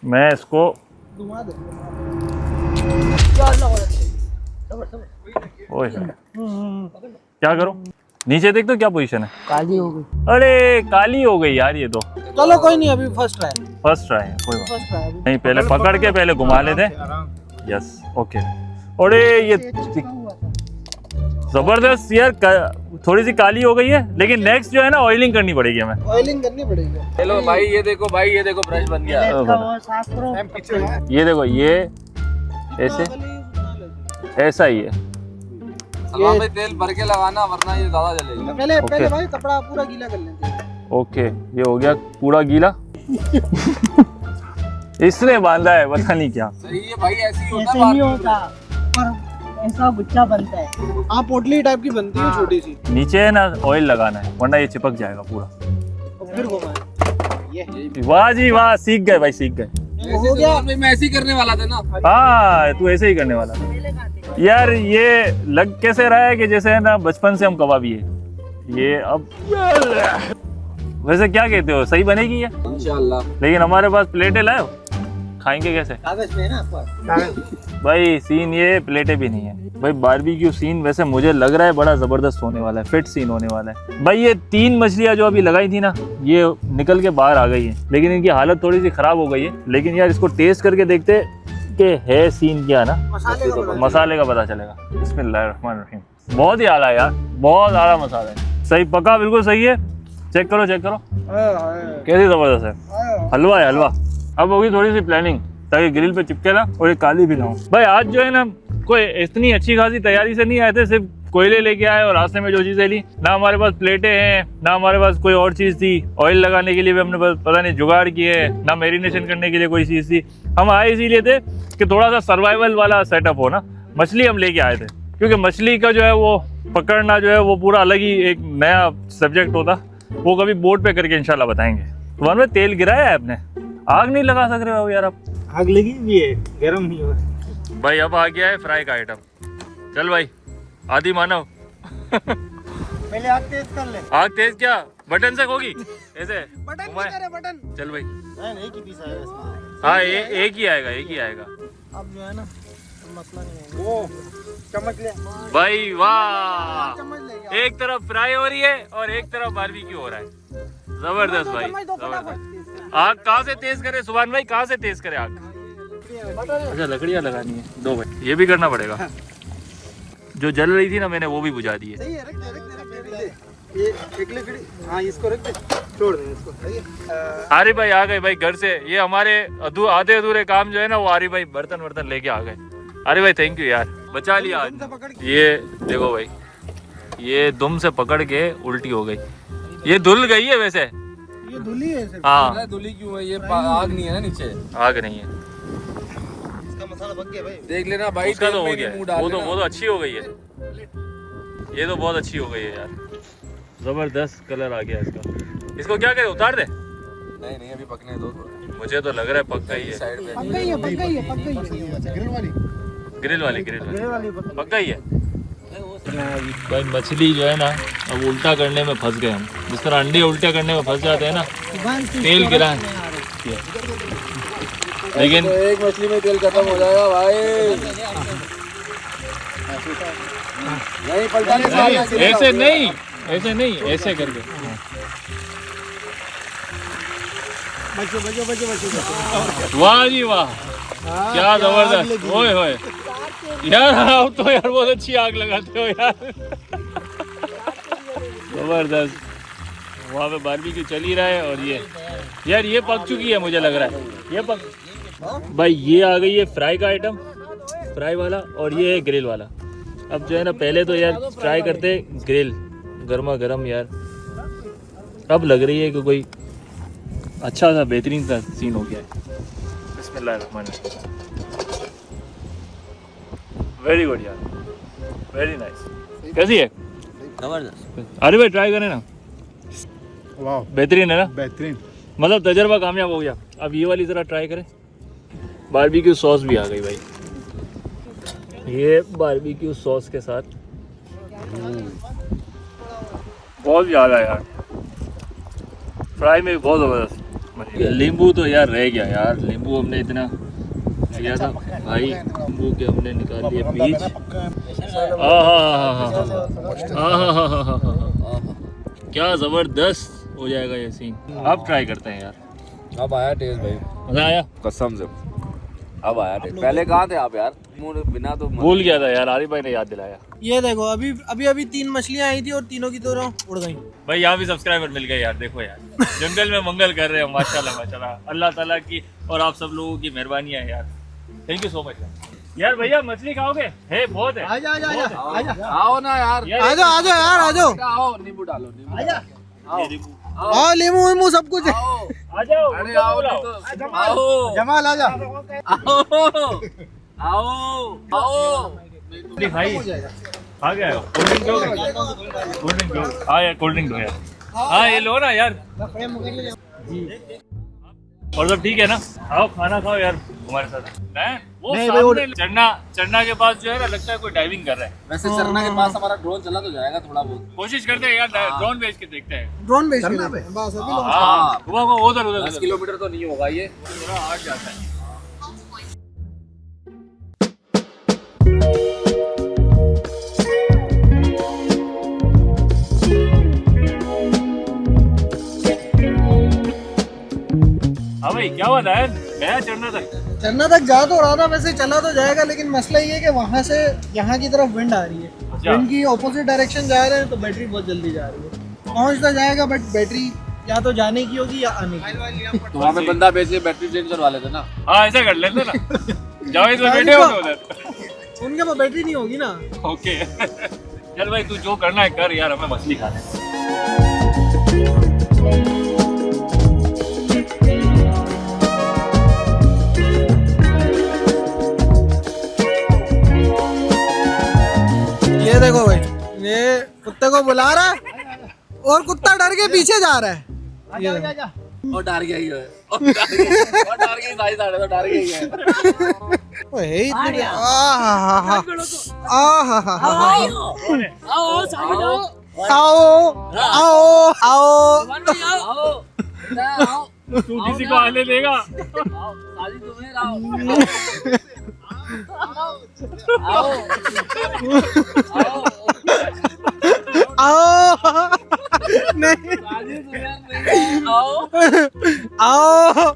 मैं इसको ओए क्या करूं? नीचे देख तो क्या पोजीशन है, काली हो गई। अरे काली हो गई यार ये तो। चलो कोई नहीं, अभी फर्स्ट ट्राई है। कोई बात फर्स्ट ट्राई नहीं, पहले पकड़ के पहले घुमा लेते हैं। Yes okay. अरे ये जबरदस्त यार, थोड़ी सी काली हो गई है, लेकिन नेक्स्ट जो है ना ऑयलिंग करनी पड़ेगी हमें। ऑयलिंग करनी पड़ेगी। चलो भाई ये देखो ब्रश बन गया। ये देखो ये ऐसे ऐसा ही है। सलमान भाई तेल भर के लगाना वरना ये ज्यादा जलेगा। पहले भाई कपड़ा पूरा गीला कर लेते हैं। ओके ये हो गया पूरा गीला। इसने बांधा है पता नहीं क्या। सही है भाई, ऐसे ही होता ऐसे है। नहीं होता, पर ऐसा गुच्छा बनता है। हाँ पोटली टाइप की बनती है छोटी सी। नीचे है ना ऑयल लगाना है वरना ये चिपक जाएगा पूरा। फिर घुमाए। वाह जी वाह, सीख गए भाई, सीख गए। हो गया। मैं ऐसे ही करने वाला था ना। हाँ तू ऐसे ही करने वाला था यार। ये लग कैसे रहा है कि जैसे है ना बचपन से हम कबाबी है ये। अब वैसे क्या कहते हो, सही बनेगी ये इंशाल्लाह। लेकिन हमारे पास प्लेटें लाए हो, खाएंगे कैसे? कागज में है ना आपका? भाई सीन ये प्लेटें भी नहीं है भाई। बारबेक्यू सीन वैसे मुझे लग रहा है बड़ा जबरदस्त होने वाला है, फिट सीन होने वाला है भाई। ये 3 मछलियां जो अभी लगाई थी ना, ये निकल के बाहर आ गई है, लेकिन इनकी हालत थोड़ी सी खराब हो गई है। लेकिन यार इसको टेस्ट करके देखते कि है सीन क्या ना, मसाले का पता चलेगा। बिस्मिल्लाहिर्रहमानिर्रहीम। बहुत ही आला है यार, बहुत आला मसाला है। सही पका, बिल्कुल सही है। चेक करो कैसी जबरदस्त है। हलवा है हलवा। अब होगी थोड़ी सी प्लानिंग ताकि ग्रिल पे चिपके ना और ये काली भी ना हो। भाई आज जो है ना कोई इतनी अच्छी खासी तैयारी से नहीं आए थे, सिर्फ कोयले लेके आए और रास्ते में जो चीजें ली ना, हमारे पास प्लेटें हैं ना हमारे पास कोई और चीज थी। ऑयल लगाने के लिए भी हमने पता नहीं जुगाड़ किए, ना मैरिनेशन करने के लिए कोई चीज थी। हम आए इसीलिए थे कि थोड़ा सा सर्वाइवल वाला सेटअप हो ना। मछली हम लेके आए थे क्योंकि मछली का जो है वो पकड़ना जो है वो पूरा अलग ही एक नया सब्जेक्ट होता। वो कभी बोट पे करके इंशाल्लाह बताएंगे। तो में तेल गिराया है आपने, आग नहीं लगा सक रहे हो यार आप? आग लगी भी है, गर्म नहीं हो भाई। अब आ गया है फ्राई का आइटम। चल भाई आदि मानव। पहले आग तेज कर ले। आग तेज क्या, बटन से होगी ऐसे बटन घुमाए। करे बटन। चल भाई एक ही पीस आएगा इसमें। हाँ एक ही आएगा, एक ही आएगा। अब जो है ना मसला नहीं है। वो चम्मच ले भाई वाह, चम्मच ले। एक तरफ फ्राई हो रही है और एक तरफ बारबेक्यू हो रहा है। जबरदस्त भाई जबरदस्त। आग कहाँ से तेज करे सुभान भाई, कहाँ से तेज करे आग? अच्छा लकड़ियाँ लगानी है दो भाई, ये भी करना पड़ेगा। जो जल रही थी ना मैंने वो भी बुझा दी है। सही है, रख दे। ये एक लकड़ी, हाँ इसको रख दे, छोड़ दे इसको। सही है। आरिफ भाई आ गए भाई घर से। ये हमारे आधे अधूरे काम जो है ना वो आरिफ भाई बर्तन लेके आ गए। अरे भाई थैंक यू यार, बचा लिया आज। ये देखो भाई, ये दुम से पकड़ के उल्टी हो गई। ये धुल गई है वैसे, ये धुली है सिर्फ। हाँ धुली क्यों है? ये आग नहीं है ना नीचे, आग नहीं है। इसका मसाला पक गया भाई, देख लेना भाई। उसका तो हो गया, वो तो अच्छी हो गई है। ये तो बहुत अच्छी हो गई है यार, जबरदस्त कलर आ गया इसका। इसको क्या करे, उतार दे? नहीं अभी पकने दो थोड़ा। मुझे तो लग रहा है पक गई है। साइड पे पक गई है। ग्रिल वाली पक गई है भाई। मछली जो है ना अब उल्टा करने में फंस गए हम। जिस तरह अंडे उल्टा करने में फंस जाते हैं ना, तेल गिरा। लेकिन तो एक मछली में तेल खत्म हो जाएगा भाई। नहीं पलटाने से ऐसे नहीं ऐसे करके। बचो। वाह जी वाह, क्या जबरदस्त। ओए होए यार, आप तो यार बहुत अच्छी आग लगाते हो यार। जबरदस्त। वहाँ पे बारबेक्यू चल ही रहा है और ये यार ये पक चुकी है मुझे लग रहा है। ये पक भाई, ये आ गई है फ्राई का आइटम, फ्राई वाला, और ये है ग्रिल वाला। अब जो है ना पहले तो यार ट्राई करते ग्रिल, गर्मा गर्म यार। अब लग रही है कि कोई अच्छा सा बेहतरीन सा सीन हो गया है। बिस्मिल्लाहिर्रहमानिर्रहीम। वेरी गुड यार, वेरी नाइस। कैसी है? जबरदस्त। अरे भाई ट्राई करें ना। वाह बेहतरीन है ना, बेहतरीन। मतलब तजर्बा कामयाब हो गया। अब ये वाली ज़रा ट्राई करें। बारबेक्यू सॉस भी आ गई भाई, ये बारबेक्यू सॉस के साथ बहुत ज़्यादा यार। फ्राई में भी बहुत ज़बरदस्त नींबू तो यार रह गया यार, नींबू हमने इतना लिया था भाई, नींबू के हमने निकाल लिए बीज। क्या जबरदस्त हो जाएगा ये सीन। अब ट्राई करते हैं यार। अब आया टेस्ट भाई, मजा आया कसम से अब आया टेस्ट। पहले कहाँ थे आप यार, मुंह बिना तो भूल गया था यार, आरिफ भाई ने याद दिलाया। ये देखो अभी 3 मछलियां आई थी और तीनों की तो उड़ गई भाई यहाँ भी सब्सक्राइबर मिल गए यार, देखो यार जंगल में मंगल कर रहे हो, माशाल्लाह माशाल्लाह, अल्लाह ताला की और आप सब लोगों की मेहरबानी है यार, थैंक यू सो मच यार। भैया मछली खाओगे? है बहुत है। आजा आओ ना यार, आजा यार आजो, आओ नींबू डालो, आओ नींबू सब कुछ है। आ जाओ, अरे आओ आओ जमाल आजा, आओ आओ भाई आ गया कोल्ड ड्रिंक दो, कोल्ड ड्रिंक दो। हाँ यार कोल्ड ड्रिंक दो यार, हाँ ये लो ना यार। और सब ठीक है ना? आओ खाना खाओ यार हमारे साथ। वो सामने चढ़ना के पास जो है ना, लगता है कोई डाइविंग कर रहा है। वैसे चरना के पास हमारा ड्रोन चला तो जाएगा थोड़ा बहुत, कोशिश करते हैं यार, ड्रोन भेज के देखते हैं। ड्रोन भेज के बस अभी लोग हाँ उधर उधर 10 किलोमीटर तो नहीं होगा ये, थोड़ा आगे जाता है। हाँ भाई क्या बात है, मैं चढ़ना तक जा तो रहा था, वैसे चला तो जाएगा, लेकिन मसला ये है कि वहाँ से यहाँ की तरफ विंड आ रही है। अच्छा। विंड की ऑपोजिट डायरेक्शन जा रहे हैं तो बैटरी बहुत जल्दी जा रही है। पहुँचता जाएगा बट बैटरी या तो जाने की होगी या आने की। तो वहाँ पे बंदा भेज के बैटरी चेंज करवा लेते ना। हाँ ऐसा कर लेते ना, जाओ इसमें बैठे हो उधर, उनके पास बैटरी नहीं होगी ना। ओके चल भाई तू जो करना है कर यार, हमें मछली खाना है। ये देखो भाई, ये कुत्ते को बुला रहा है और कुत्ता डर के पीछे जा रहा है। और डर गया ही है, और डर गई सारी साढ़े तो डर गई है। ओए इतने आओ आओ आओ तू किसी को आने देगा? शादी तुम्हें आओ आओ नहीं आओ आओ।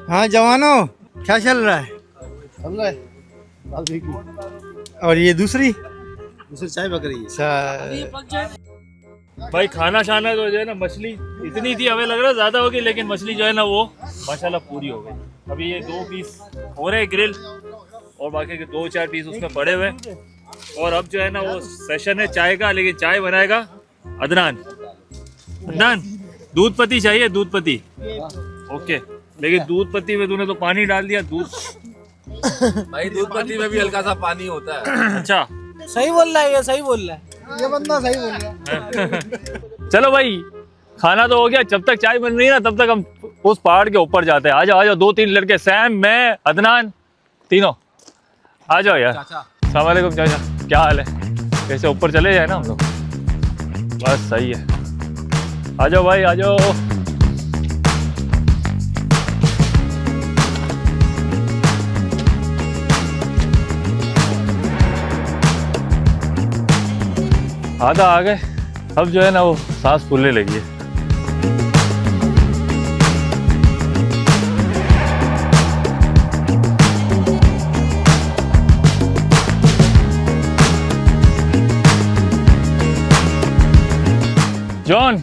हाँ जवानों, क्या चल रहा है? और ये दूसरी चाय पक रही है। भाई खाना शाना तो जो है ना, मछली इतनी थी, हमें लग रहा ज्यादा होगी, लेकिन मछली जो है ना वो माशाल्लाह पूरी हो गई। अभी ये 2 पीस हो रहे हैं ग्रिल, और बाकी के 2-4 पीस उसमें पड़े हुए। और अब जो है ना वो सेशन है चाय का, लेकिन चाय बनाएगा अदनान। अदनान दूध पत्ती चाहिए, दूध पत्ती। ओके, लेकिन दूध पत्ती में तूने तो पानी डाल दिया। दूध भाई दूध पत्ती में भी हल्का सा पानी होता है। अच्छा सही बोल रहा है, ये सही बोल रहा है, ये बंदा सही बोल रहा है। चलो भाई खाना तो हो गया, जब तक चाय बन रही है ना तब तक हम उस पहाड़ के ऊपर जाते हैं। आ जाओ 2-3 लड़के, सैम, मैं, अदनान, तीनों आ जाओ यार। अस्सलाम वालेकुम चाचा, क्या हाल है? कैसे ऊपर चले जाए ना हम लोग? बस सही है, आ जाओ भाई आ जाओ। आधा आ गए, अब जो है ना वो सांस फूलने लगी है। जॉन,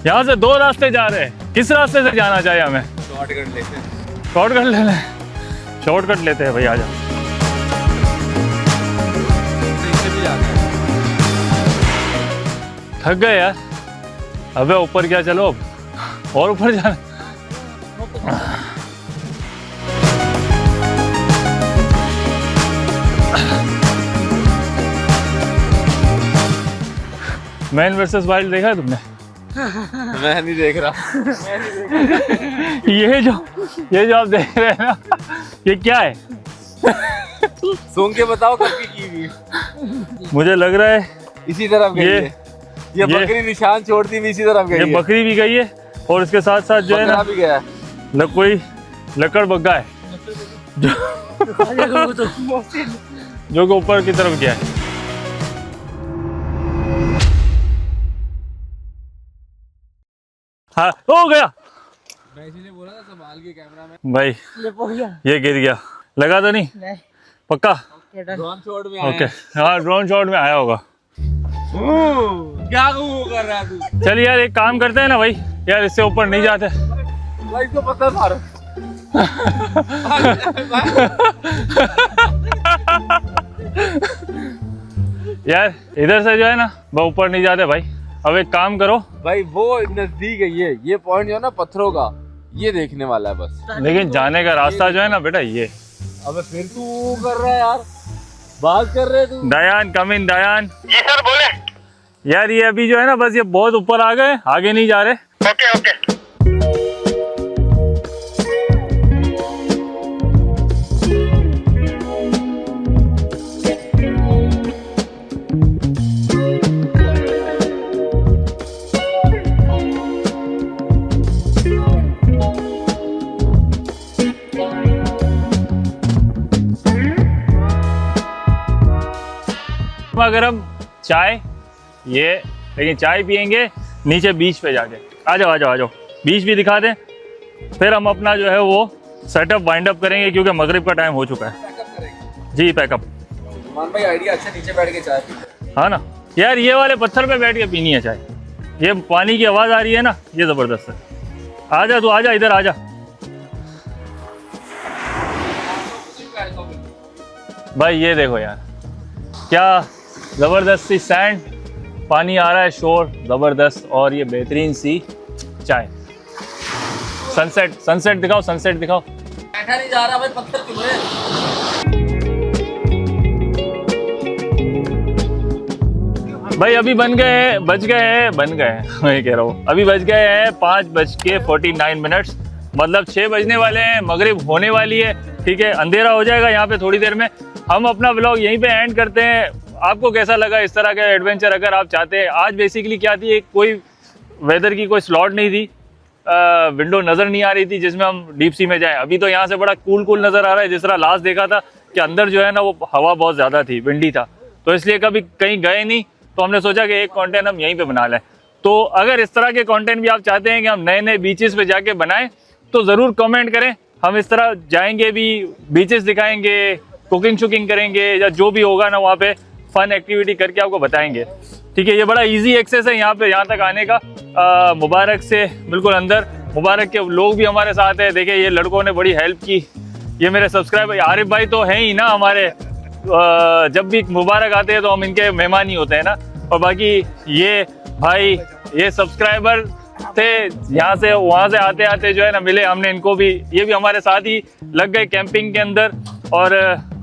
यहाँ से 2 रास्ते जा रहे हैं, किस रास्ते से जाना चाहिए हमें? शॉर्टकट लेते हैं, शॉर्टकट ले लें, शॉर्टकट लेते हैं भाई, आ जाओ। इससे भी जाते हैं। थक गए यार, अबे ऊपर क्या, चलो अब और ऊपर जाना। मैन वर्सेस वाइल्ड देखा है तुमने? मैं नहीं देख रहा। ये जो आप देख रहे हैं ना, ये क्या है? सुन के बताओ कब की हुई। मुझे लग रहा है इसी तरफ गई ये है। ये बकरी निशान छोड़ती भी इसी तरफ गई ये है। बकरी भी गई है और इसके साथ साथ जो है ना बकरा भी गया है। कोई लकड़ बग्गा है जो कि ऊपर की तरफ गया है। हाँ हो गया मैं इसीलिए बोला था संभाल के कैमरा में। भाई, ये गिर गया, लगा तो नहीं? पक्का? ड्रोन शॉट में ओके, हाँ ड्रोन शॉट में आया होगा। क्या कर रहा है तू? चल यार एक काम करते हैं ना भाई, यार इससे ऊपर नहीं जाते। भाई इसको पत्थर मारो। यार इधर से जो है ना वो ऊपर नहीं जाते भाई। अब एक काम करो भाई, वो नजदीक है ये पॉइंट जो है ना पत्थरों का, ये देखने वाला है बस। लेकिन जाने का रास्ता जो है ना बेटा ये। अबे फिर तू कर रहा है यार, बात कर रहे तू। दयान कम इन, दयान जी सर बोले। यार ये अभी जो है ना बस ये बहुत ऊपर आ गए, आगे नहीं जा रहे। Okay okay. गरम चाय ये, लेकिन चाय पियेंगे नीचे बीच पे जाके। आ जाओ आ जाओ आ जाओ, बीच भी दिखा दें, फिर हम अपना जो है वो सेटअप वाइंड अप करेंगे क्योंकि मगरिब का टाइम हो चुका है। जी पैकअप। मान भाई आइडिया अच्छा, नीचे बैठ के चाय पी। हाँ ना यार, ये वाले पत्थर पे बैठ के पीनी है चाय। ये पानी की आवाज़ आ रही है ना, ये ज़बरदस्त है। आ जा तू, आ जा इधर आ जा भाई। ये देखो यार क्या ज़बरदस्त सी सैंड, पानी आ रहा है, शोर ज़बरदस्त, और ये बेहतरीन सी चाय। सनसेट, सनसेट दिखाओ, सनसेट दिखाओ। बैठा नहीं जा रहा भाई, पत्थर चुभ रहे। भाई अभी बज गए मैं कह रहा हूँ अभी बज गए हैं 5:49। मतलब 6 बजने वाले हैं, मगरिब होने वाली है। ठीक है, अंधेरा हो जाएगा यहाँ पे थोड़ी देर में। हम अपना व्लॉग यहीं पे एंड करते हैं। आपको कैसा लगा इस तरह का एडवेंचर? अगर आप चाहते हैं, आज बेसिकली क्या थी, कोई वेदर की कोई स्लॉट नहीं थी, विंडो नज़र नहीं आ रही थी जिसमें हम डीप सी में जाएं। अभी तो यहाँ से बड़ा कूल नज़र आ रहा है। जिस तरह लास्ट देखा था कि अंदर जो है ना वो हवा बहुत ज़्यादा थी, विंडी था, तो इसलिए कभी कहीं गए नहीं। तो हमने सोचा कि एक कंटेंट हम यहीं पे बना लें। तो अगर इस तरह के कंटेंट भी आप चाहते हैं कि हम नए नए बीचेस पे जाके बनाएं तो ज़रूर कमेंट करें। हम इस तरह जाएंगे भी, बीचेस दिखाएंगे, कुकिंग शुकिंग करेंगे, या जो भी होगा ना वहाँ पे फन एक्टिविटी करके आपको बताएंगे। ठीक है, ये बड़ा इजी एक्सेस है यहाँ पे, यहाँ तक आने का। मुबारक से बिल्कुल अंदर, मुबारक के लोग भी हमारे साथ हैं। देखिए ये लड़कों ने बड़ी हेल्प की। ये मेरे सब्सक्राइबर आरिफ भाई तो हैं ही ना हमारे, जब भी मुबारक आते हैं तो हम इनके मेहमान ही होते हैं ना। और बाकी ये भाई, ये सब्सक्राइबर थे, यहाँ से वहाँ से आते आते जो है ना मिले हमने इनको भी। ये भी हमारे साथ ही लग गए कैंपिंग के अंदर और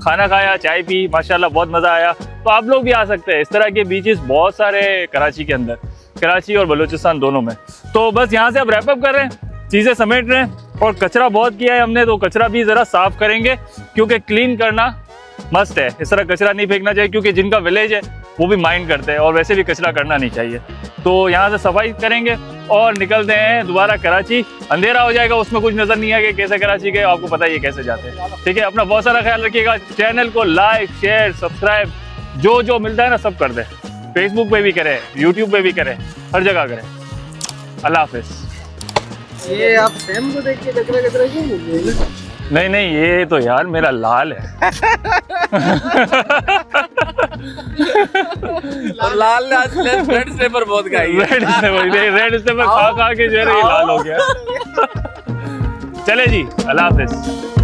खाना खाया, चाय पी, माशाल्लाह बहुत मज़ा आया। तो आप लोग भी आ सकते हैं। इस तरह के बीचेस बहुत सारे कराची के अंदर, कराची और बलूचिस्तान दोनों में। तो बस यहाँ से अब रैप अप कर रहे हैं, चीज़ें समेट रहे हैं। और कचरा बहुत किया है हमने, तो कचरा भी ज़रा साफ़ करेंगे क्योंकि क्लीन करना मस्ट है। इस तरह कचरा नहीं फेंकना चाहिए क्योंकि जिनका विलेज है वो भी माइंड करते हैं और वैसे भी कचरा करना नहीं चाहिए। तो यहाँ से सफाई करेंगे और निकलते हैं दोबारा कराची। अंधेरा हो जाएगा, उसमें कुछ नज़र नहीं आएगा कैसे कराची गए, आपको पता ही है कैसे जाते हैं। ठीक है, अपना बहुत सारा ख्याल रखिएगा। चैनल को लाइक, शेयर, सब्सक्राइब जो मिलता है ना सब कर दें। फेसबुक पे भी करें, यूट्यूब पे भी करें, हर जगह करें। अल्लाह हाफिज़। ये आप सैम को देख के कचरा क्यों बोल रहे हैं? नहीं, ये तो यार मेरा लाल है। और लाल रेड स्टेपर बहुत खाई है। रेड स्टेपर खा के जो है ना ये लाल हो गया। चले जी, अल्लाह हाफिज़।